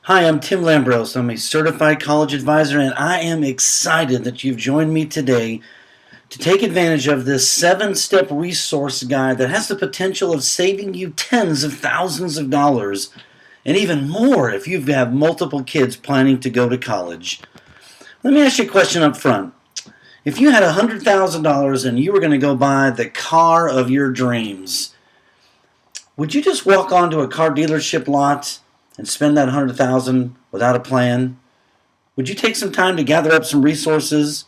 Hi, I'm Tim Lambros. I'm a certified college advisor, and I am excited that you've joined me today to take advantage of this 7-step resource guide that has the potential of saving you tens of thousands of dollars and even more if you have multiple kids planning to go to college. Let me ask you a question up front. If you had $100,000 and you were going to go buy the car of your dreams, would you just walk onto a car dealership lot and spend that $100,000 without a plan? Would you take some time to gather up some resources,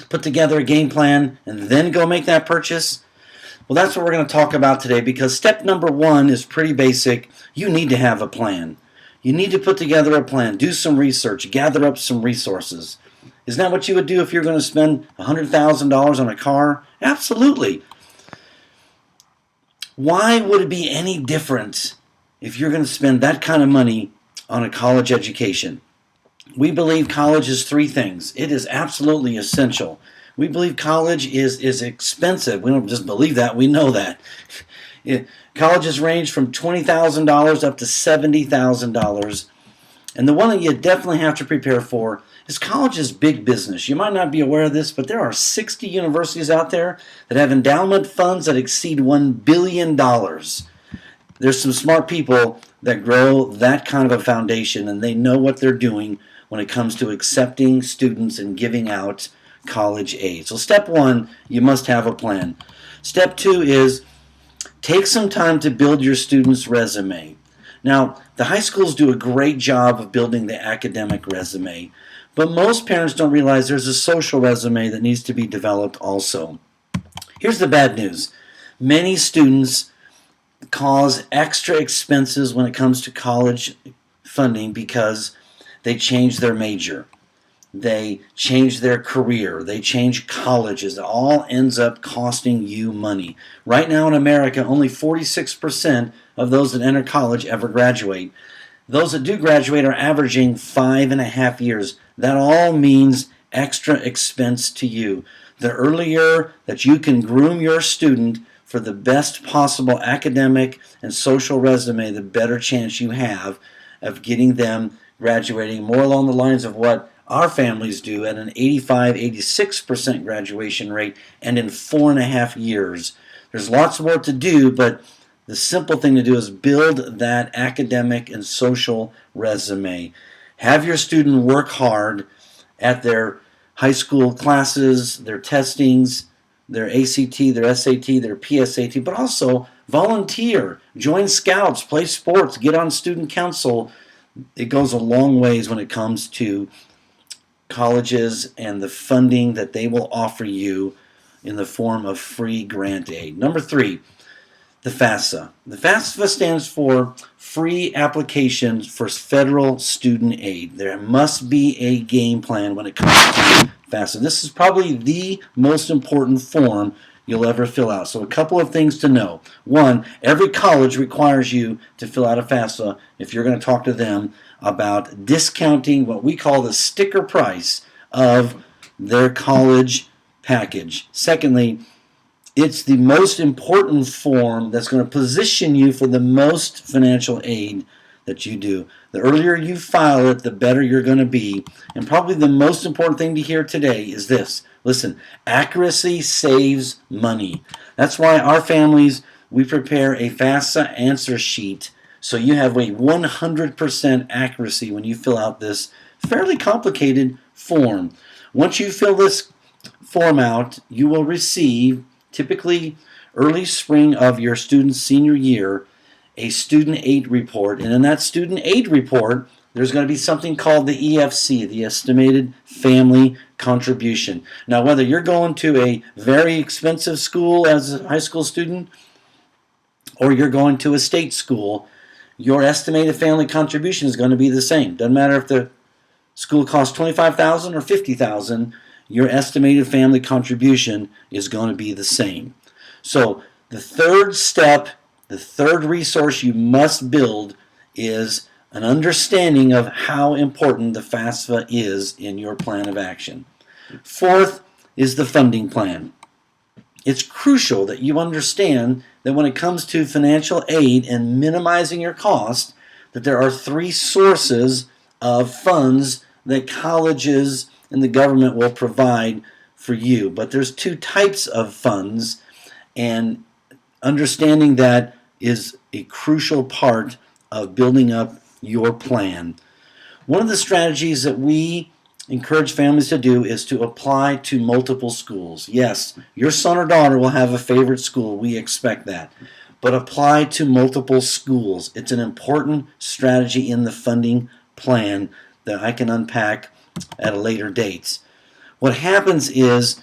put together a game plan, and then go make that purchase? Well, that's what we're going to talk about today, because step number one is pretty basic. You need to have a plan. You need to put together a plan, do some research, gather up some resources. Isn't that what you would do if you're going to spend $100,000 on a car? Absolutely. Why would it be any different if you're going to spend that kind of money on a college education? We believe college is three things. It is absolutely essential. We believe college is expensive. We don't just believe that, we know that. Colleges range from $20,000 up to $70,000. And the one that you definitely have to prepare for is college is big business. You might not be aware of this, but there are 60 universities out there that have endowment funds that exceed $1 billion. There's some smart people that grow that kind of a foundation, and they know what they're doing when it comes to accepting students and giving out college aid. So step one, you must have a plan. Step two is take some time to build your student's resume. Now, the high schools do a great job of building the academic resume, but most parents don't realize there's a social resume that needs to be developed also. Here's the bad news. Many students cause extra expenses when it comes to college funding because they change their major, they change their career, they change colleges. It all ends up costing you money. Right now in America, only 46% of those that enter college ever graduate. Those that do graduate are averaging 5.5 years. That all means extra expense to you. The earlier that you can groom your student for the best possible academic and social resume, the better chance you have of getting them graduating more along the lines of what our families do at an 85-86% graduation rate and in 4.5 years. There's lots more to do, but the simple thing to do is build that academic and social resume. Have your student work hard at their high school classes, their testings, their ACT, their SAT, their PSAT, but also volunteer, join scouts, play sports, get on student council. It goes a long ways when it comes to colleges and the funding that they will offer you in the form of free grant aid. Number three, the FAFSA. The FAFSA stands for Free Applications for Federal Student Aid. There must be a game plan when it comes to FAFSA. This is probably the most important form you'll ever fill out. So a couple of things to know. One, every college requires you to fill out a FAFSA if you're going to talk to them about discounting what we call the sticker price of their college package. Secondly, it's the most important form that's going to position you for the most financial aid that you do. The earlier you file it, the better you're going to be. And probably the most important thing to hear today is this. Listen, accuracy saves money. That's why our families, we prepare a FAFSA answer sheet so you have a 100% accuracy when you fill out this fairly complicated form. Once you fill this form out, you will receive, typically early spring of your student's senior year, a student aid report. And in that student aid report, there's going to be something called the EFC, the Estimated Family Contribution. Now, whether you're going to a very expensive school as a high school student or you're going to a state school, your estimated family contribution is going to be the same. Doesn't matter if the school costs $25,000 or $50,000, your estimated family contribution is going to be the same. So the third step, the third resource you must build is an understanding of how important the FAFSA is in your plan of action. Fourth is the funding plan. It's crucial that you understand that when it comes to financial aid and minimizing your cost, that there are three sources of funds that colleges and the government will provide for you. But there's two types of funds, and understanding that is a crucial part of building up your plan. One of the strategies that we encourage families to do is to apply to multiple schools. Yes, your son or daughter will have a favorite school. We expect that. But apply to multiple schools. It's an important strategy in the funding plan that I can unpack at a later date. What happens is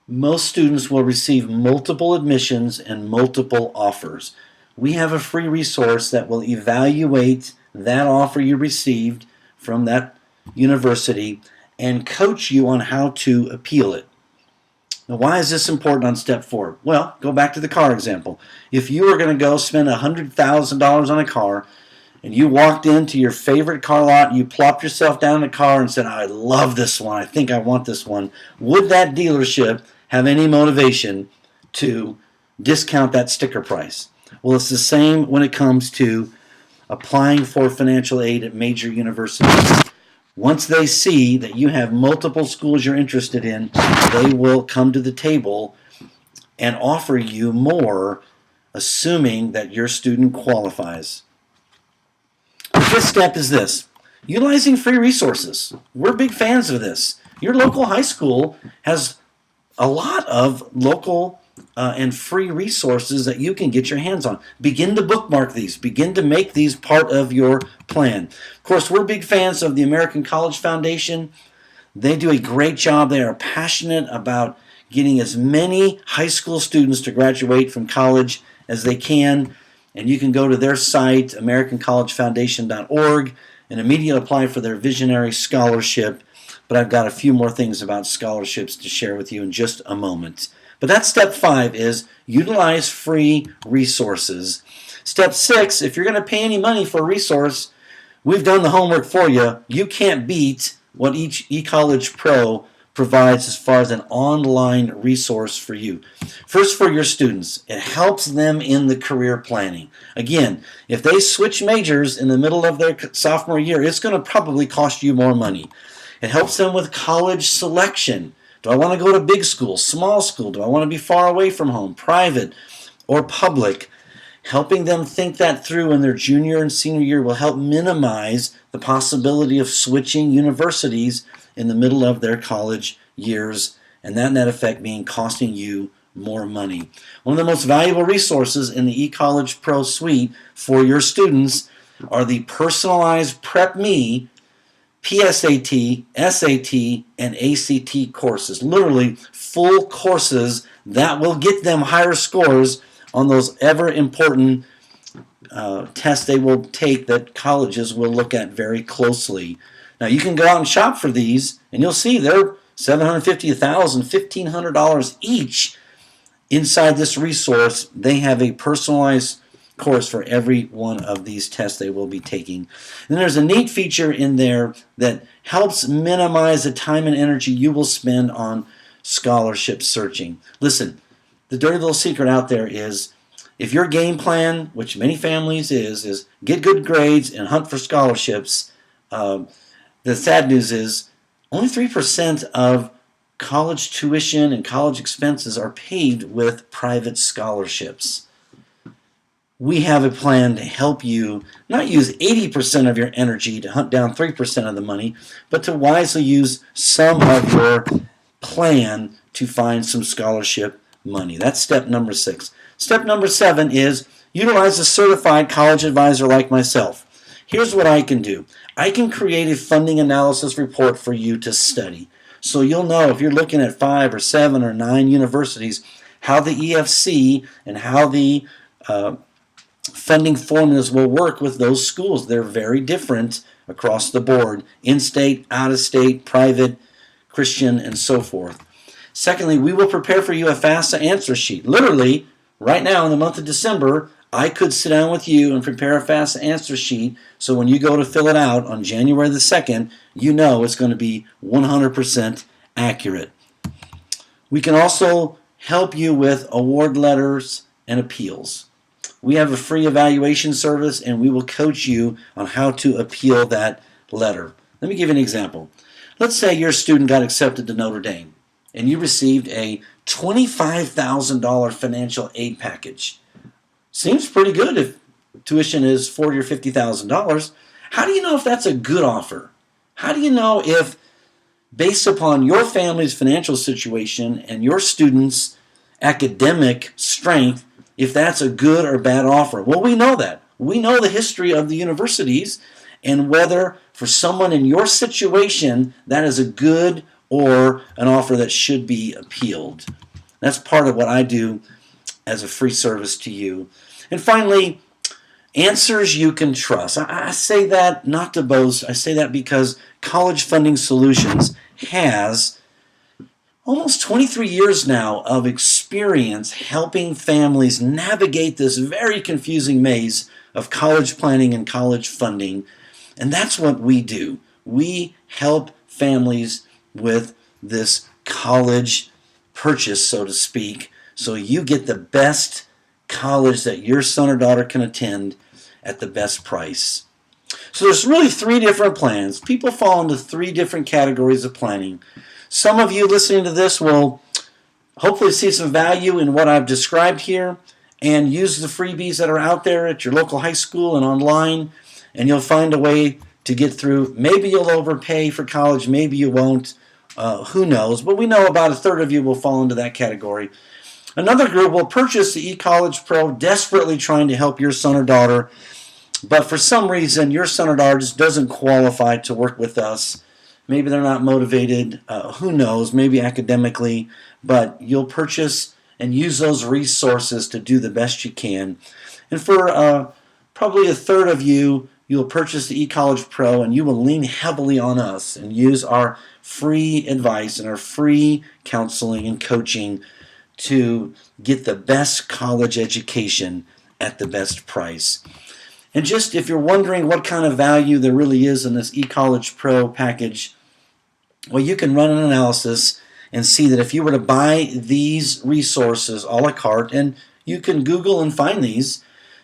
most students will receive multiple admissions and multiple offers. We have a free resource that will evaluate that offer you received from that university and coach you on how to appeal it. Now, why is this important on step 4? Well, go back to the car example. If you were going to go spend $100,000 on a car and you walked into your favorite car lot and you plopped yourself down in the car and said, I love this one, I think I want this one, would that dealership have any motivation to discount that sticker price? Well, it's the same when it comes to applying for financial aid at major universities. Once they see that you have multiple schools you're interested in, they will come to the table and offer you more, assuming that your student qualifies. The fifth step is this: utilizing free resources. We're big fans of this. Your local high school has a lot of local and free resources that you can get your hands on. Begin to bookmark these. Begin to make these part of your plan. Of course, we're big fans of the American College Foundation. They do a great job. They are passionate about getting as many high school students to graduate from college as they can. And you can go to their site, AmericanCollegeFoundation.org, and immediately apply for their Visionary Scholarship. But I've got a few more things about scholarships to share with you in just a moment. But that's step 5, is utilize free resources. Step 6, if you're going to pay any money for a resource, we've done the homework for you. You can't beat what each eCollege Pro provides as far as an online resource for you. First, for your students, it helps them in the career planning. Again, if they switch majors in the middle of their sophomore year, it's going to probably cost you more money. It helps them with college selection. Do I want to go to big school, small school? Do I want to be far away from home, private or public? Helping them think that through in their junior and senior year will help minimize the possibility of switching universities in the middle of their college years, and that net effect being costing you more money. One of the most valuable resources in the eCollege Pro suite for your students are the personalized PrepMe PSAT, SAT, and ACT courses. Literally full courses that will get them higher scores on those ever important tests they will take that colleges will look at very closely. Now you can go out and shop for these and you'll see they're $750, $1,000, $1,500 each. Inside this resource, they have a personalized course for every one of these tests they will be taking. And there's a neat feature in there that helps minimize the time and energy you will spend on scholarship searching. Listen, the dirty little secret out there is if your game plan, which many families is get good grades and hunt for scholarships, the sad news is only 3% of college tuition and college expenses are paid with private scholarships. We have a plan to help you not use 80% of your energy to hunt down 3% of the money, but to wisely use some of your plan to find some scholarship money. That's step number 6. Step number 7 is utilize a certified college advisor like myself. Here's what I can do. I can create a funding analysis report for you to study. So you'll know if you're looking at 5 or 7 or 9 universities, how the EFC and how the funding formulas will work with those schools. They're very different across the board, in-state, out-of-state, private, Christian, and so forth. Secondly, we will prepare for you a FAFSA answer sheet. Literally, right now in the month of December, I could sit down with you and prepare a FAFSA answer sheet so when you go to fill it out on January the 2nd, you know it's going to be 100% accurate. We can also help you with award letters and appeals. we have a free evaluation service, and we will coach you on how to appeal that letter. Let me give you an example. Let's say your student got accepted to Notre Dame, and you received a $25,000 financial aid package. Seems pretty good if tuition is $40,000 or $50,000. How do you know if that's a good offer? How do you know if, based upon your family's financial situation and your students' academic strength, if that's a good or bad offer? Well, we know that. We know the history of the universities and whether for someone in your situation that is a good or an offer that should be appealed. That's part of what I do as a free service to you. And finally, answers you can trust. I say that not to boast. I say that because College Funding Solutions has almost 23 years now of experience helping families navigate this very confusing maze of college planning and college funding. And that's what we do. We help families with this college purchase, so to speak, so you get the best college that your son or daughter can attend at the best price. So there's really three different plans. People fall into three different categories of planning. Some of you listening to this will hopefully see some value in what I've described here and use the freebies that are out there at your local high school and online, and you'll find a way to get through. Maybe you'll overpay for college, maybe you won't. Who knows? But we know about a third of you will fall into that category. Another group will purchase the eCollege Pro, desperately trying to help your son or daughter, but for some reason your son or daughter just doesn't qualify to work with us. Maybe they're not motivated. Who knows? Maybe academically, but you'll purchase and use those resources to do the best you can. And for probably a third of you, you'll purchase the eCollege Pro and you will lean heavily on us and use our free advice and our free counseling and coaching to get the best college education at the best price. And just if you're wondering what kind of value there really is in this eCollege Pro package, well, you can run an analysis and see that if you were to buy these resources a la carte, and you can Google and find these,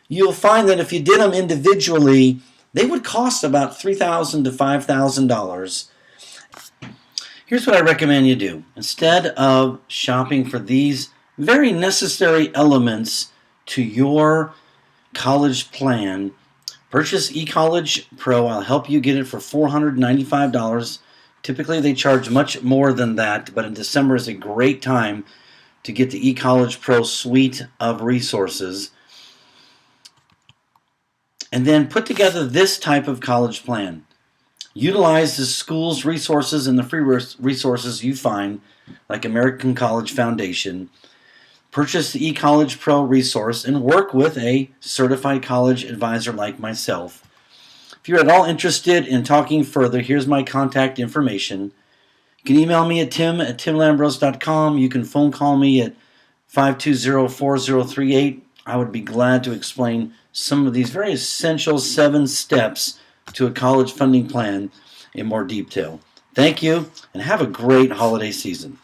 you'll find that if you did them individually, they would cost about $3,000 to $5,000. Here's what I recommend you do. Instead of shopping for these very necessary elements to your college plan, purchase eCollege Pro. I'll help you get it for $495. Typically they charge much more than that, but in December is a great time to get the eCollege Pro suite of resources. And then put together this type of college plan. Utilize the school's resources and the free resources you find, like American College Foundation. Purchase the eCollege Pro resource and work with a certified college advisor like myself. If you're at all interested in talking further, here's my contact information. You can email me at tim@timlambrose.com. You can phone call me at 520-4038. I would be glad to explain some of these very essential 7 steps to a college funding plan in more detail. Thank you, and have a great holiday season.